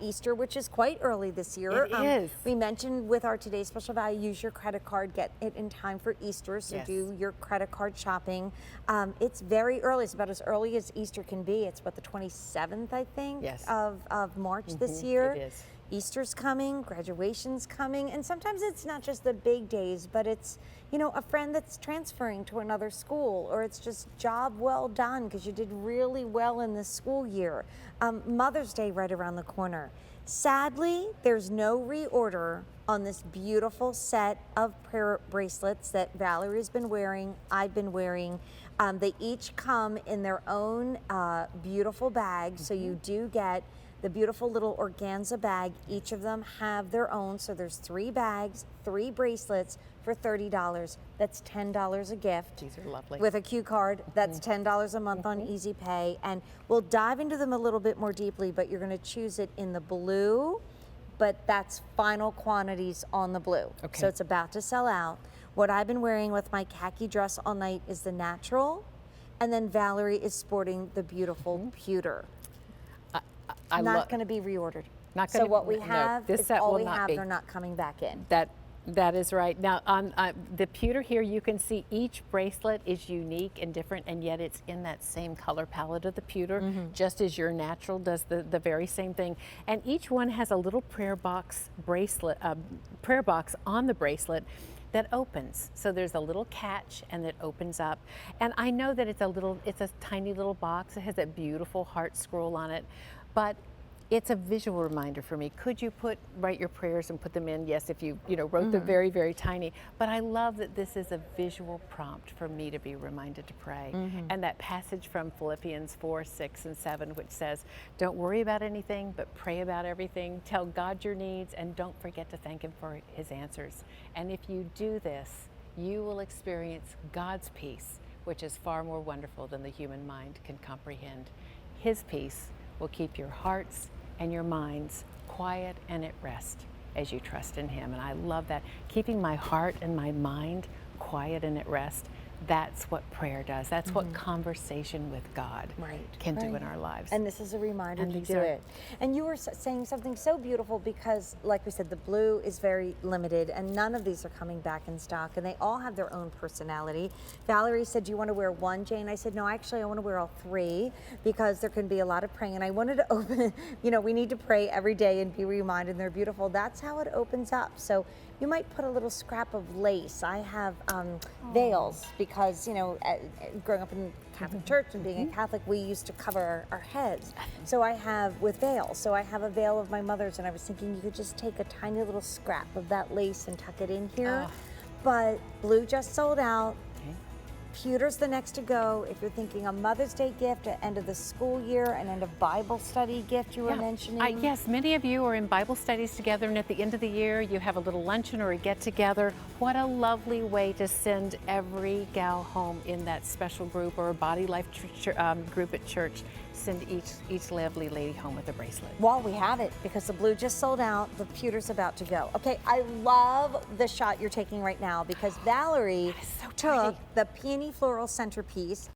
Easter, which is quite early this year. It is. We mentioned with our today's special value, use your credit card, get it in time for Easter, so Yes. do your credit card shopping. It's very early. It's about as early as Easter can be. It's what, the 27th, I think, Yes. of March this year. It is. Easter's coming, graduation's coming, and sometimes it's not just the big days, but it's, you know, a friend that's transferring to another school, or it's just job well done because you did really well in this school year. Mother's Day right around the corner. Sadly, there's no reorder on this beautiful set of prayer bracelets that Valerie's been wearing, I've been wearing. They each come in their own beautiful bags, so you do get the beautiful little organza bag. Each of them have their own, so there's 3 bags, 3 bracelets for $30. That's $10 a gift. These are lovely. With a Q card, that's $10 a month on Easy Pay. And we'll dive into them a little bit more deeply, but you're gonna choose it in the blue, but that's final quantities on the blue. Okay. So it's about to sell out. What I've been wearing with my khaki dress all night is the natural, and then Valerie is sporting the beautiful pewter. Not going to be reordered. Not So gonna, what we no, have this is set all will we not have. be. They're not coming back in. That is right. Now, on the pewter here, you can see each bracelet is unique and different, and yet it's in that same color palette of the pewter, just as your natural does the very same thing. And each one has a little prayer box bracelet, prayer box on the bracelet that opens. So there's a little catch, and it opens up. And I know that it's a tiny little box. It has that beautiful heart scroll on it, but it's a visual reminder for me. Could you write your prayers and put them in? Yes, if you wrote them very, very tiny. But I love that this is a visual prompt for me to be reminded to pray. And that passage from Philippians 4, 6, and 7, which says, don't worry about anything, but pray about everything. Tell God your needs, and don't forget to thank Him for His answers. And if you do this, you will experience God's peace, which is far more wonderful than the human mind can comprehend. His peace will keep your hearts and your minds quiet and at rest as you trust in Him. And I love that. Keeping my heart and my mind quiet and at rest, that's what prayer does. That's what conversation with God can do in our lives. And this is a reminder And to these do are- it. And you were saying something so beautiful because, like we said, the blue is very limited and none of these are coming back in stock, and they all have their own personality. Valerie said, do you want to wear one, Jane? I said, no, actually I want to wear all 3 because there can be a lot of praying, and I wanted to open, we need to pray every day and be reminded, and they're beautiful. That's how it opens up. So you might put a little scrap of lace. I have veils because, growing up in Catholic church and being a Catholic, we used to cover our heads. So I have with veils. So I have a veil of my mother's, and I was thinking you could just take a tiny little scrap of that lace and tuck it in here. But blue just sold out. Pewter's the next to go. If you're thinking a Mother's Day gift at end of the school year, and end of Bible study gift you were mentioning. Yes, many of you are in Bible studies together, and at the end of the year you have a little luncheon or a get-together. What a lovely way to send every gal home in that special group or a Body Life group at church. Send each lovely lady home with a bracelet. While we have it, because the blue just sold out, the pewter's about to go. Okay, I love the shot you're taking right now because Valerie took the peony floral centerpiece